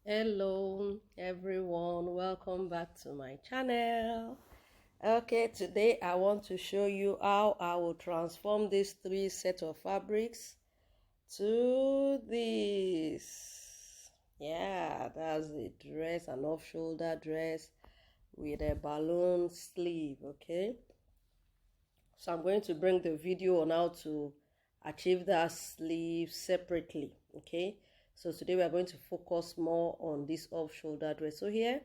Hello everyone, welcome back to my channel. Okay, today I want to show you how I will transform these three sets of fabrics to this. Yeah, that's the dress, an off-shoulder dress with a balloon sleeve. Okay, so I'm going to bring the video on how to achieve that sleeve separately. Okay, so today we are going to focus more on this off-shoulder dress. So here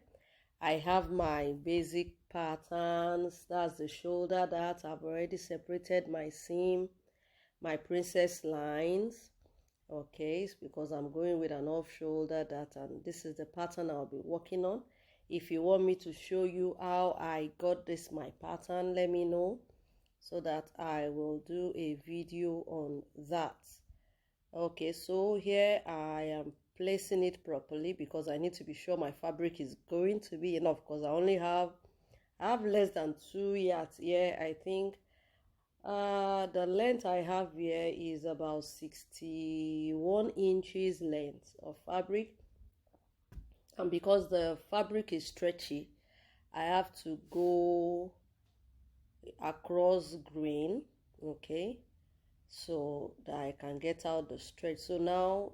I have my basic patterns. That's the shoulder that I've already separated my seam, my princess lines. Okay, it's because I'm going with an off-shoulder that, and this is the pattern I'll be working on. If you want me to show you how I got this my pattern, let me know so that I will do a video on that. Okay, so here I am placing it properly because I need to be sure my fabric is going to be enough, because I have less than 2 yards here. I think the length I have here is about 61 inches length of fabric, and because the fabric is stretchy, I have to go across grain, okay, so that I can get out the stretch. So now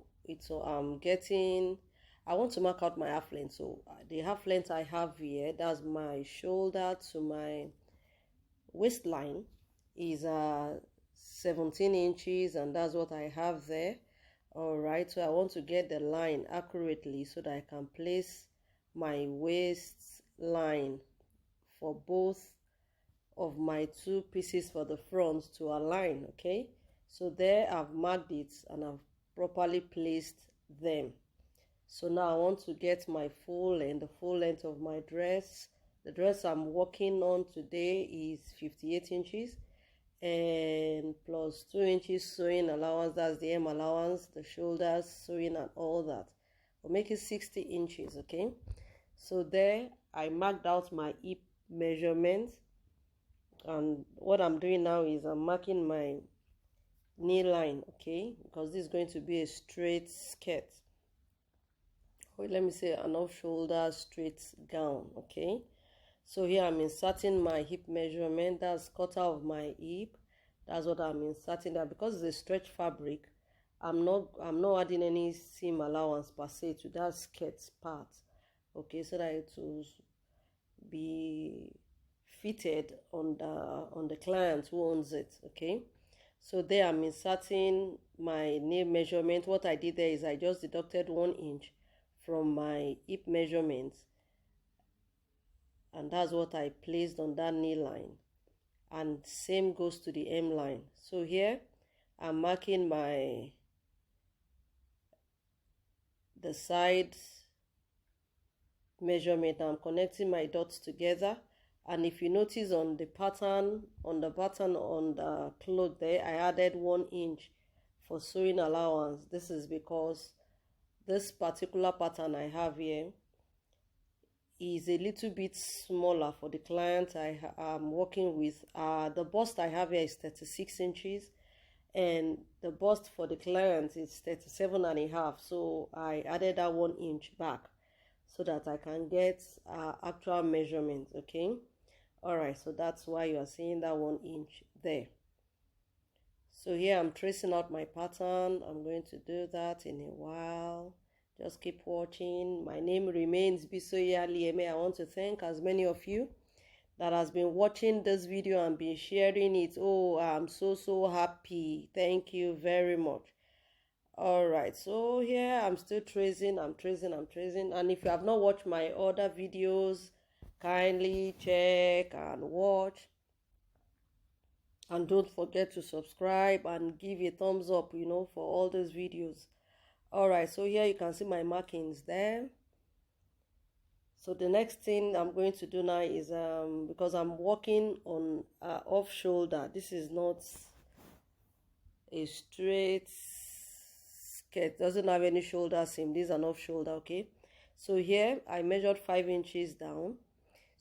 I want to mark out my half length. So the half length I have here, that's my shoulder to my waistline, is 17 inches, and that's what I have there. All right, so I want to get the line accurately so that I can place my waistline for both of my two pieces for the front to align. Okay, so there I've marked it and I've properly placed them. So now I want to get my the full length of my dress. The dress I'm working on today is 58 inches and plus 2 inches sewing allowance. That's the M allowance, the shoulders, sewing and all that. We'll make it 60 inches. Okay, so there I marked out my hip measurement, and what I'm doing now is I'm marking my knee line. Okay, because this is going to be a straight skirt, or let me say an off-shoulder straight gown. Okay, so here I'm inserting my hip measurement. That's quarter of my hip. That's what I'm inserting there. Because it's a stretch fabric, I'm not adding any seam allowance per se to that skirt part. Okay, so that it will be fitted on the client who owns it. Okay, so there I'm inserting my knee measurement. What I did there is I just deducted 1 inch from my hip measurement, and that's what I placed on that knee line, and same goes to the M line. So here I'm marking the side measurement. I'm connecting my dots together, and if you notice on the pattern on the cloth there, I added 1 inch for sewing allowance. This is because this particular pattern I have here is a little bit smaller for the client I am working with. The bust I have here is 36 inches and the bust for the client is 37.5. So I added that 1 inch back so that I can get actual measurement. Okay, all right, so that's why you are seeing that 1 inch there. So here I'm tracing out my pattern. I'm going to do that in a while. Just keep watching. My name remains BUSTIER. I want to thank as many of you that has been watching this video and been sharing it. Oh, I'm so happy. Thank you very much. All right, so here I'm still tracing. I'm tracing. And if you have not watched my other videos, kindly check and watch. And don't forget to subscribe and give a thumbs up, for all those videos. All right, so here you can see my markings there. So the next thing I'm going to do now is because I'm working on off shoulder. This is not a straight skirt, doesn't have any shoulder seam. These are off shoulder. Okay, so here I measured 5 inches down.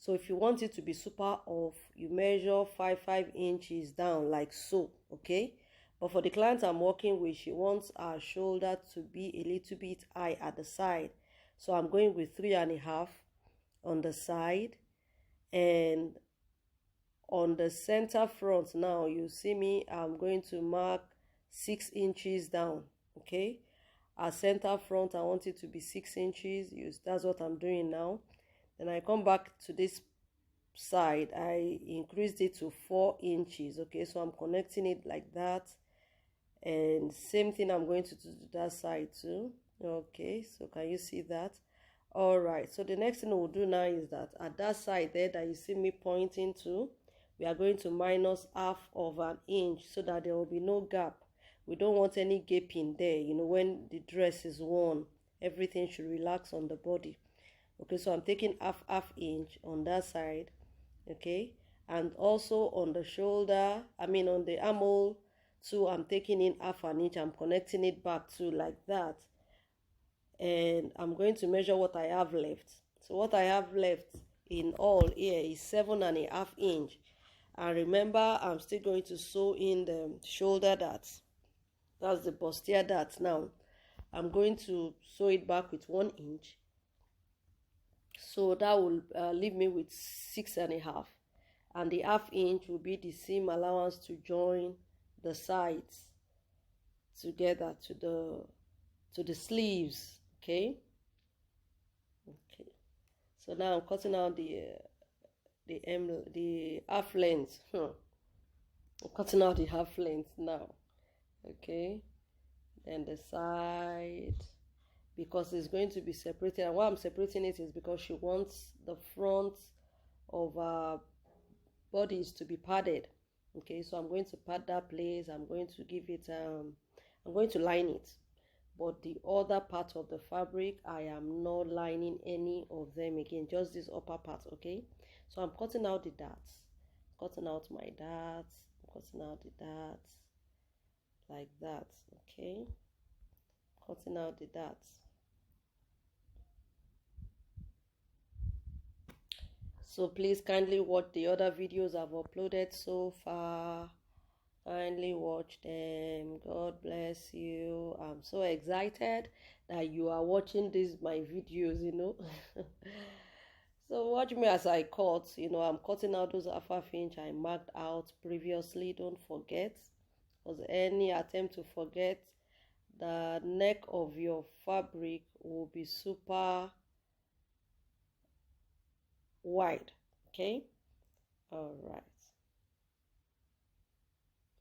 So if you want it to be super off, you measure 5 inches down like so. Okay, but for the client I'm working with, she wants her shoulder to be a little bit high at the side. So I'm going with 3.5 on the side, and on the center front now, you see me, I'm going to mark 6 inches down. Okay, our center front, I want it to be 6 inches. That's what I'm doing now. Then I come back to this side, I increased it to 4 inches. Okay, so I'm connecting it like that, and same thing I'm going to do to that side too. Okay, so can you see that? All right, so the next thing we'll do now is that at that side there that you see me pointing to, we are going to minus 1/2 inch so that there will be no gap. We don't want any gaping there. You know, when the dress is worn, everything should relax on the body. Okay, so I'm taking half inch on that side. Okay, and also on the shoulder, on the armhole too, I'm taking in 1/2 inch. I'm connecting it back to like that, and I'm going to measure what I have left. So what I have left in all here is 7.5 inch. And remember, I'm still going to sew in the shoulder darts. That's the bustier dart. Now I'm going to sew it back with 1 inch, so that will leave me with 6.5, and the 1/2 inch will be the seam allowance to join the sides together to the sleeves. Okay, so now I'm cutting out the half length. I'm cutting out the half length now. Okay, then the side, because it's going to be separated, and why I'm separating it is because she wants the front of our bodies to be padded. Okay, so I'm going to pad that place. I'm going to give it I'm going to line it, but the other part of the fabric, I am not lining any of them again, just this upper part. Okay, so I'm cutting out the darts, cutting out my darts, cutting out the darts like that. Okay, cutting out the darts. So please kindly watch the other videos I've uploaded so far. Kindly watch them. God bless you. I'm so excited that you are watching my videos, So watch me as I cut. I'm cutting out those 1/2 inch I marked out previously. Don't forget, because any attempt to forget, the neck of your fabric will be super wide. Okay, all right,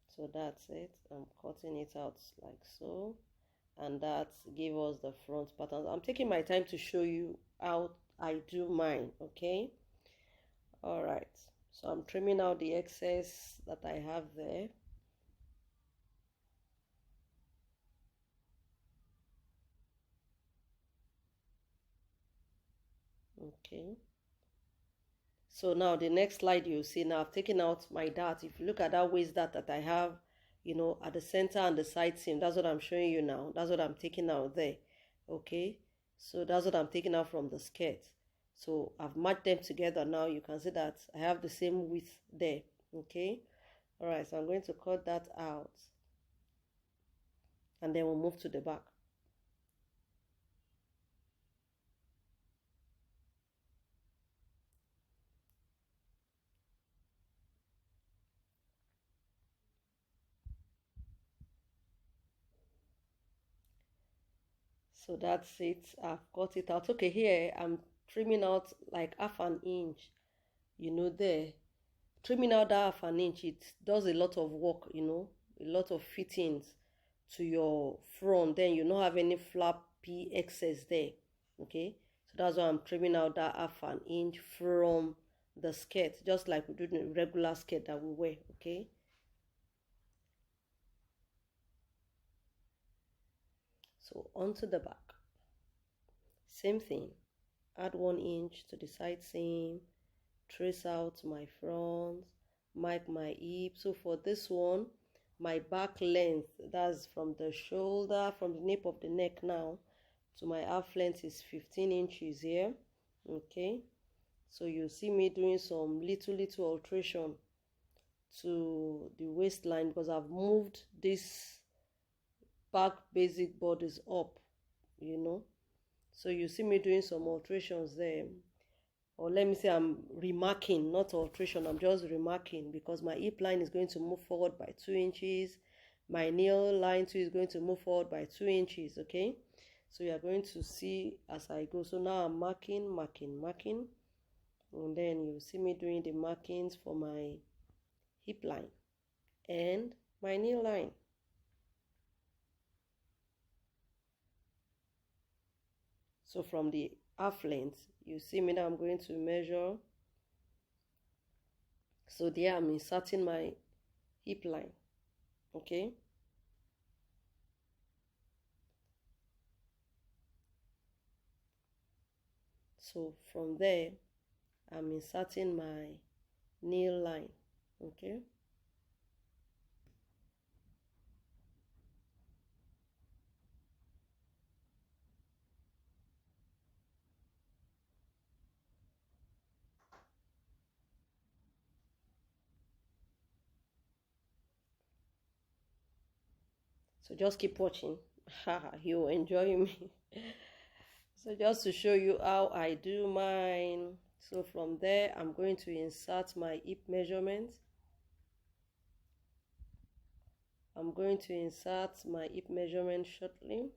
so that's it. I'm cutting it out like so, and that gives us the front pattern. I'm taking my time to show you how I do mine. Okay, all right, so I'm trimming out the excess that I have there. Okay, so now the next slide, you see now I've taken out my dart. If you look at that waist dart that I have, at the center and the side seam, that's what I'm showing you now. That's what I'm taking out there. Okay, so that's what I'm taking out from the skirt. So I've matched them together. Now you can see that I have the same width there. Okay, all right, so I'm going to cut that out, and then we'll move to the back. So that's it. I've cut it out. Okay, here I'm trimming out like 1/2 inch, there. Trimming out that 1/2 inch, it does a lot of work, a lot of fittings to your front. Then you don't have any flappy excess there. Okay, so that's why I'm trimming out that 1/2 inch from the skirt, just like we do the regular skirt that we wear. Okay, so onto the back, same thing. Add 1 inch to the side seam, trace out my front, mark my hip. So for this one, my back length, that's from the shoulder, from the nape of the neck now to my half length, is 15 inches here. Okay, so you see me doing some little alteration to the waistline because I've moved this back basic bodies up, So you see me doing some alterations there, or let me say I'm remarking, not alteration, I'm just remarking, because my hip line is going to move forward by 2 inches. My nail line too is going to move forward by 2 inches, okay? So you are going to see as I go. So now I'm marking, and then you see me doing the markings for my hip line and my nail line. So from the half length, you see me now, I'm going to measure. So there I'm inserting my hip line, okay? So from there, I'm inserting my nail line, okay? So just keep watching. You'll enjoy me. So just to show you how I do mine. So from there, I'm going to insert my hip measurement. I'm going to insert my hip measurement shortly.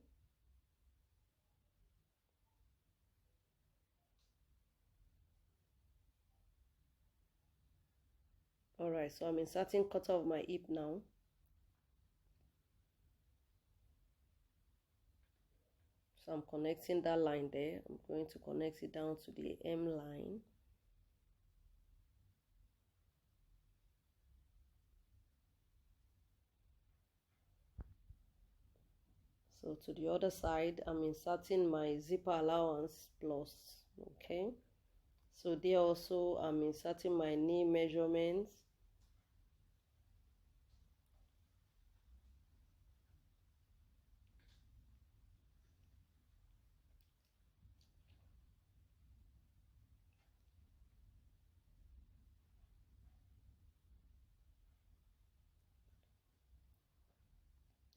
Alright, so I'm inserting quarter of my hip now. So I'm connecting that line there. I'm going to connect it down to the M line. So to the other side, I'm inserting my zipper allowance plus, okay? So there also, I'm inserting my knee measurements.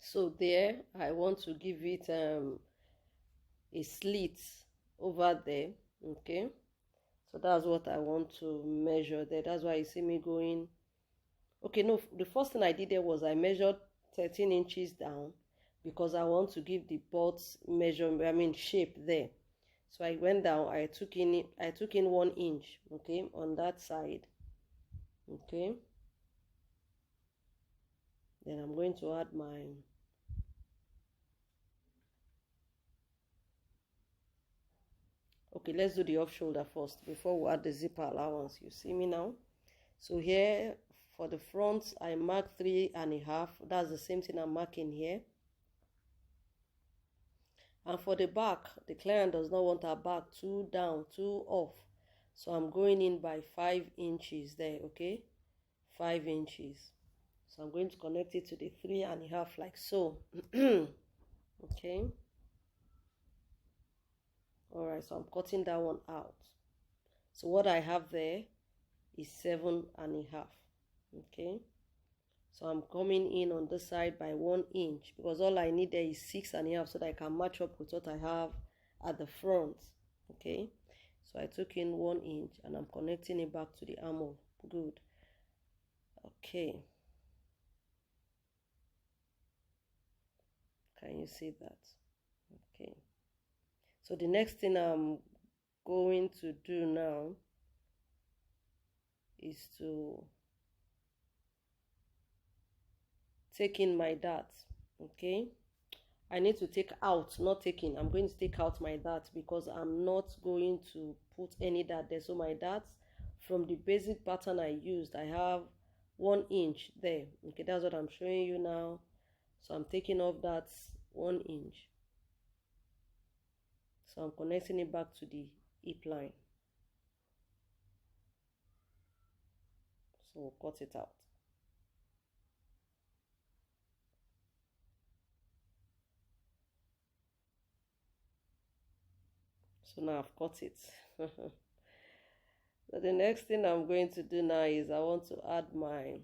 So there, I want to give it a slit over there, okay? So that's what I want to measure there. That's why you see me going. Okay, no, the first thing I did there was I measured 13 inches down because I want to give the butt's measurement, shape there. So I went down, I took in 1 inch, okay, on that side, okay. Then I'm going to add my okay, let's do the off shoulder first before we add the zipper allowance. You see me now? So here for the front, I mark 3.5. That's the same thing I'm marking here. And for the back, the client does not want her back too down, too off. So I'm going in by 5 inches there, okay? 5 inches. So I'm going to connect it to the 3.5 like so. Okay. Alright, so I'm cutting that one out. So what I have there is 7.5. Okay. So I'm coming in on this side by 1 inch because all I need there is 6.5 so that I can match up with what I have at the front. Okay. So I took in 1 inch and I'm connecting it back to the armhole. Good. Okay. Can you see that? Okay. So the next thing I'm going to do now is to take in my dart. Okay. I need to take out, not taking. I'm going to take out my dart because I'm not going to put any dart there. So my darts from the basic pattern I used, I have 1 inch there. Okay, that's what I'm showing you now. So I'm taking off that 1 inch. So I'm connecting it back to the hip line. So we'll cut it out. So now I've cut it. So the next thing I'm going to do now is I want to add my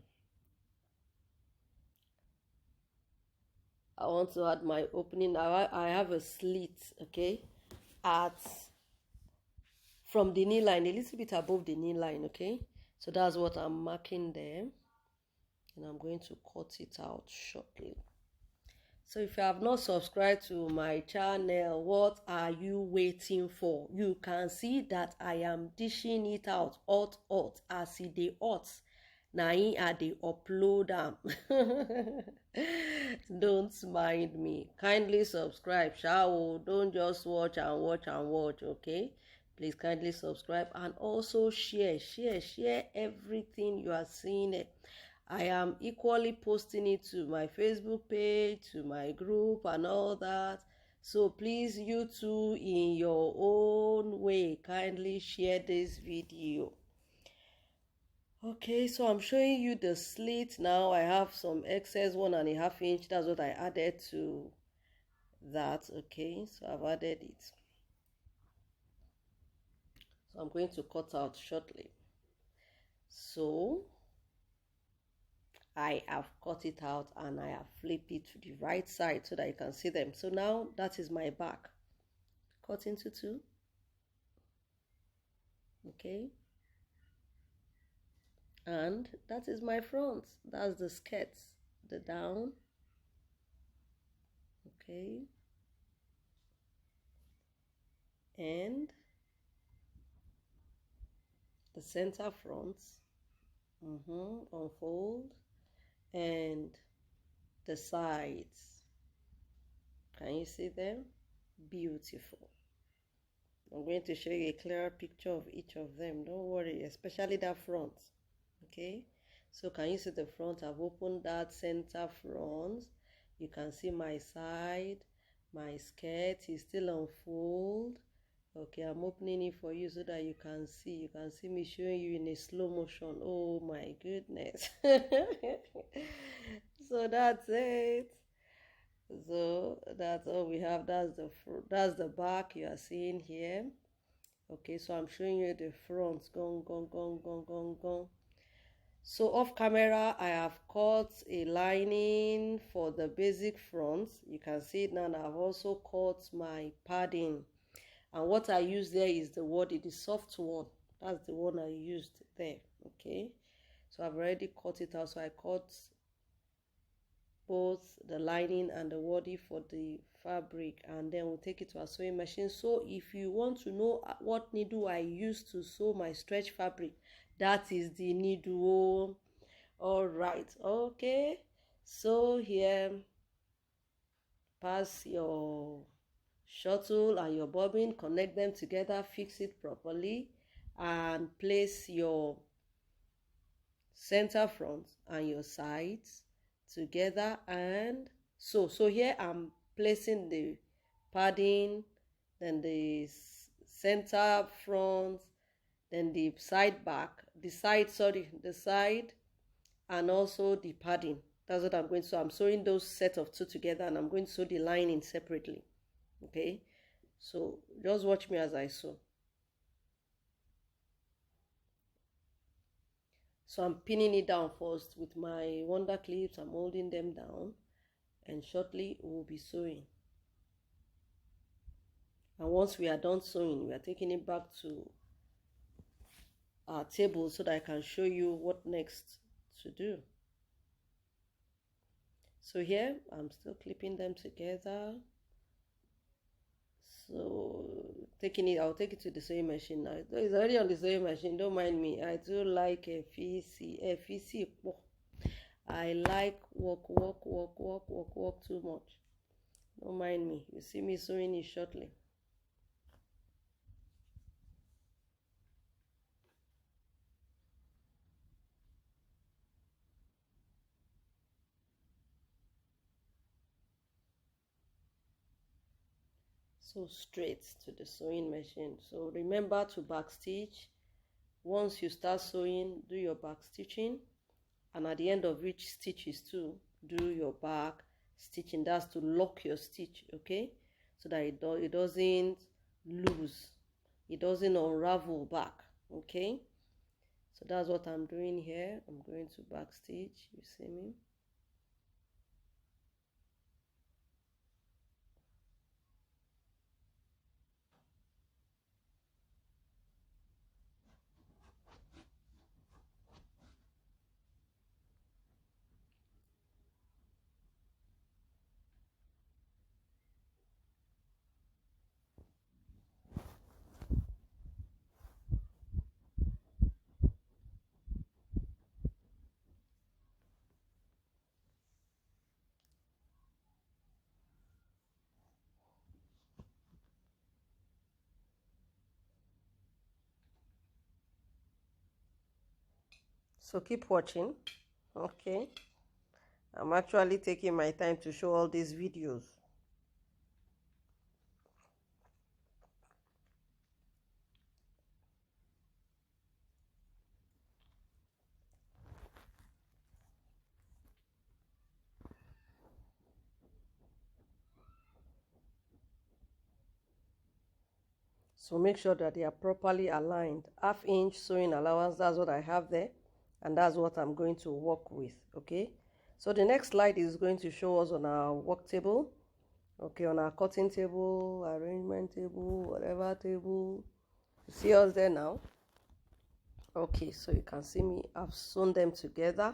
opening. I have a slit, okay? from the knee line, a little bit above the knee line, okay? So that's what I'm marking there, and I'm going to cut it out shortly. So if you have not subscribed to my channel, what are you waiting for? You can see that I am dishing it out hot as e dey hot. Na I dey upload am. Don't mind me. Kindly subscribe, shall. Don't just watch and watch, okay? Please kindly subscribe and also share everything you are seeing. I am equally posting it to my Facebook page, to my group and all that. So please, you too, in your own way, kindly share this video. Okay, so I'm showing you the slit now. I have some excess 1.5 inch. That's what I added to that. Okay, so I've added it. So I'm going to cut out shortly. So I have cut it out and I have flipped it to the right side so that you can see them. So now that is my back. Cut into two. Okay. And that is my front. That's the skirt, the down. Okay. And the center front. Unfold. And the sides. Can you see them? Beautiful. I'm going to show you a clearer picture of each of them. Don't worry, especially that front. Okay, so can you see the front? I've opened that center front. You can see my side. My skirt is still unfold. Okay, I'm opening it for you so that you can see. You can see me showing you in a slow motion. Oh my goodness. So that's it. So that's all we have. That's the back you are seeing here. Okay, so I'm showing you the front. Gone. So off camera, I have cut a lining for the basic front. You can see it now. And I've also cut my padding. And what I use there is the soft one. That's the one I used there. Okay, so I've already cut it out. So I cut both the lining and the wording for the fabric, and then we'll take it to a sewing machine. So if you want to know what needle I use to sew my stretch fabric, that is the needle. All right, okay, so here, pass your shuttle and your bobbin, connect them together, fix it properly, and place your center front and your sides together. And so here I'm placing the padding, then the center front, then the side, and also the padding. That's what I'm going to. So I'm sewing those set of two together, and I'm going to sew the lining separately. Okay, so just watch me as I sew. So I'm pinning it down first with my wonder clips. I'm holding them down, and shortly we'll be sewing. And once we are done sewing, we are taking it back to our table so that I can show you what next to do. So here I'm still clipping them together. So I'll take it to the sewing machine now. It's already on the sewing machine, don't mind me. I do like FEC. I like work too much. Don't mind me. You see me sewing it shortly. So straight to the sewing machine. So remember to back stitch. Once you start sewing, do your back stitching, and at the end of each stitch is to do your back stitching. That's to lock your stitch, okay, so that it doesn't lose, it doesn't unravel back. Okay, so that's what I'm doing here. I'm going to back stitch, you see me. So keep watching. Okay, I'm actually taking my time to show all these videos. So make sure that they are properly aligned. 1/2 inch sewing allowance, that's what I have there, and that's what I'm going to work with. Okay, so the next slide is going to show us on our work table. Okay, on our cutting table, arrangement table, whatever table. You see us there now? Okay, so you can see me, I've sewn them together,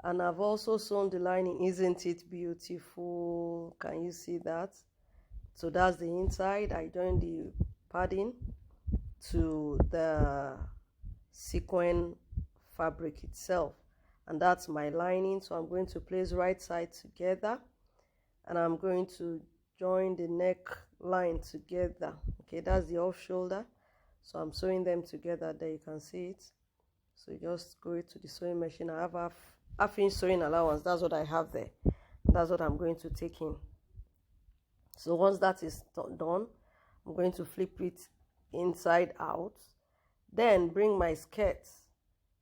and I've also sewn the lining. Isn't it beautiful? Can you see that? So that's the inside. I joined the padding to the sequin fabric itself, and that's my lining. So I'm going to place right side together, and I'm going to join the neck line together. Okay, that's the off shoulder. So I'm sewing them together. There you can see it. So you just go to the sewing machine. I have 1/2 inch sewing allowance. That's what I have there. That's what I'm going to take in. So once that is done, I'm going to flip it inside out, then bring my skirt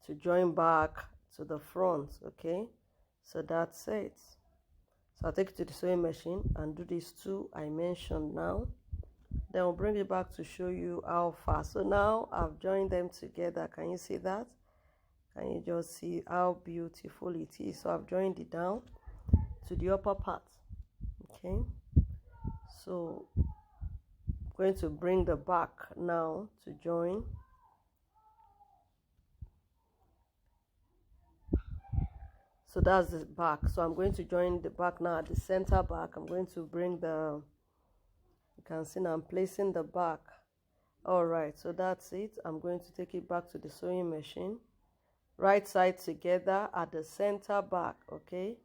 to join back to the front. Okay, so that's it. So I'll take it to the sewing machine and do these two I mentioned now. Then I'll bring it back to show you how far. So now I've joined them together. Can you see that? Can you just see how beautiful it is? So I've joined it down to the upper part. Okay, so I'm going to bring the back now to join. So that's the back. So I'm going to join the back now at the center back. I'm going to bring the, you can see now I'm placing the back. All right, so that's it. I'm going to take it back to the sewing machine. Right side together at the center back. Okay,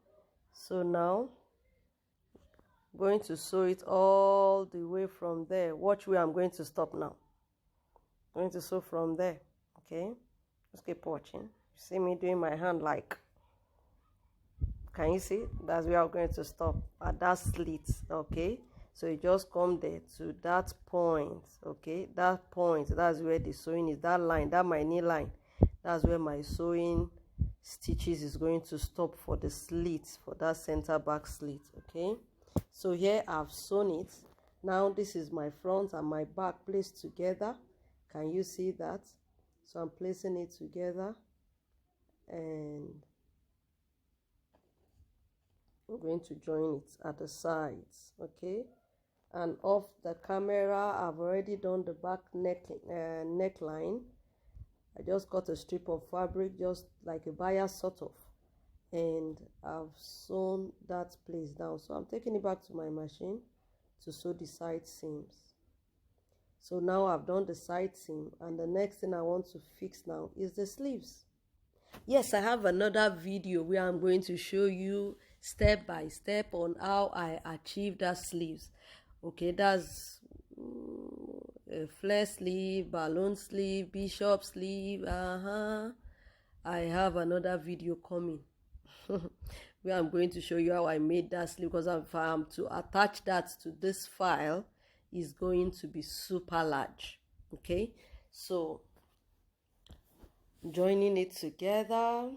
so now I'm going to sew it all the way from there. Watch where I'm going to stop now. I'm going to sew from there. Okay, just keep watching. You see me doing my hand like, can you see? That's where I'm going to stop at that slit. Okay, so you just come there to that point. Okay, that point, that's where the sewing is. That line, that my knee line, that's where my sewing stitches is going to stop for the slit, for that center back slit. Okay, so here I've sewn it. Now this is my front and my back placed together. Can you see that? So I'm placing it together, and we're going to join it at the sides. Okay, and off the camera I've already done the back neckline. I just got a strip of fabric, just like a bias sort of, and I've sewn that place down. So I'm taking it back to my machine to sew the side seams. So now I've done the side seam, and the next thing I want to fix now is the sleeves. Yes, I have another video where I'm going to show you step by step on how I achieved that sleeves. Okay, that's a flare sleeve, balloon sleeve, bishop sleeve. I have another video coming where I'm going to show you how I made that sleeve, because if I'm to attach that to this file, is going to be super large. Okay, so joining it together.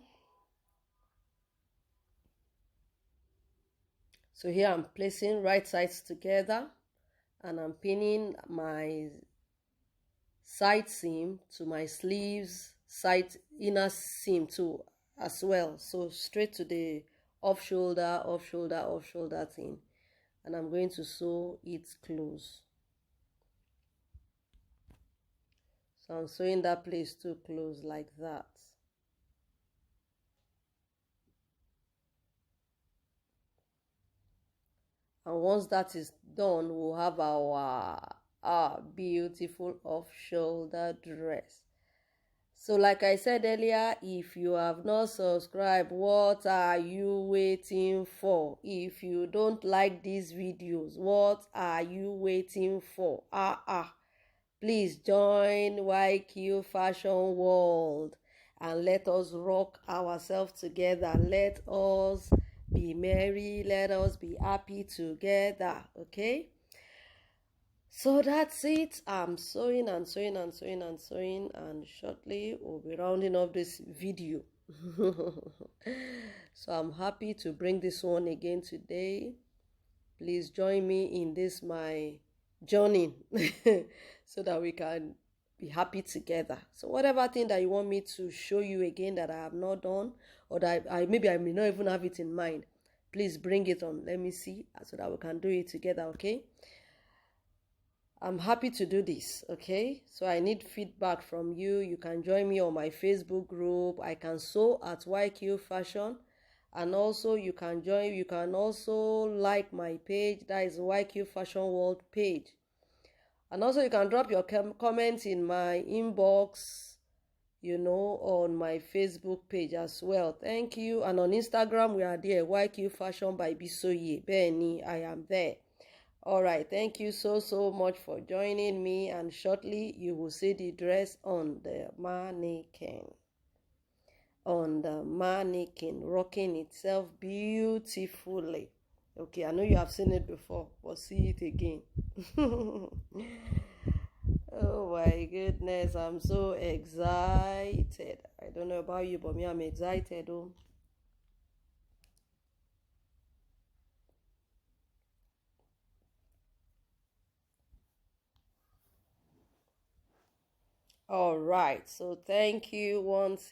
So here I'm placing right sides together, and I'm pinning my side seam to my sleeves side inner seam too as well. So straight to the off shoulder thing, and I'm going to sew it close. So I'm sewing that place too close like that. And once that is done, we'll have our beautiful off-shoulder dress. So like I said earlier, if you have not subscribed, what are you waiting for? If you don't like these videos, what are you waiting for? Please join YQ Fashion World and let us rock ourselves together. Let us be merry, let us be happy together. Okay, so that's it. I'm sewing and sewing and sewing and sewing, and shortly we'll be rounding up this video. So I'm happy to bring this one again today. Please join me in this my journey so that we can be happy together. So whatever thing that you want me to show you again that I have not done, or that I maybe I may not even have it in mind, please bring it on. Let me see so that we can do it together. Okay, I'm happy to do this. Okay, so I need feedback from you. You can join me on my Facebook group. I can sew at YQ Fashion, and also you can also like my page, that is YQ Fashion World page. And also you can drop your comments in my inbox, on my Facebook page as well. Thank you. And on Instagram we are there, YQ Fashion by Bisoye Benny. I am there. All right, thank you so much for joining me, and shortly you will see the dress on the mannequin, rocking itself beautifully. Okay, I know you have seen it before, but see it again. Oh my goodness, I'm so excited. I don't know about you, but me, I'm excited. Oh. All right, so thank you once again.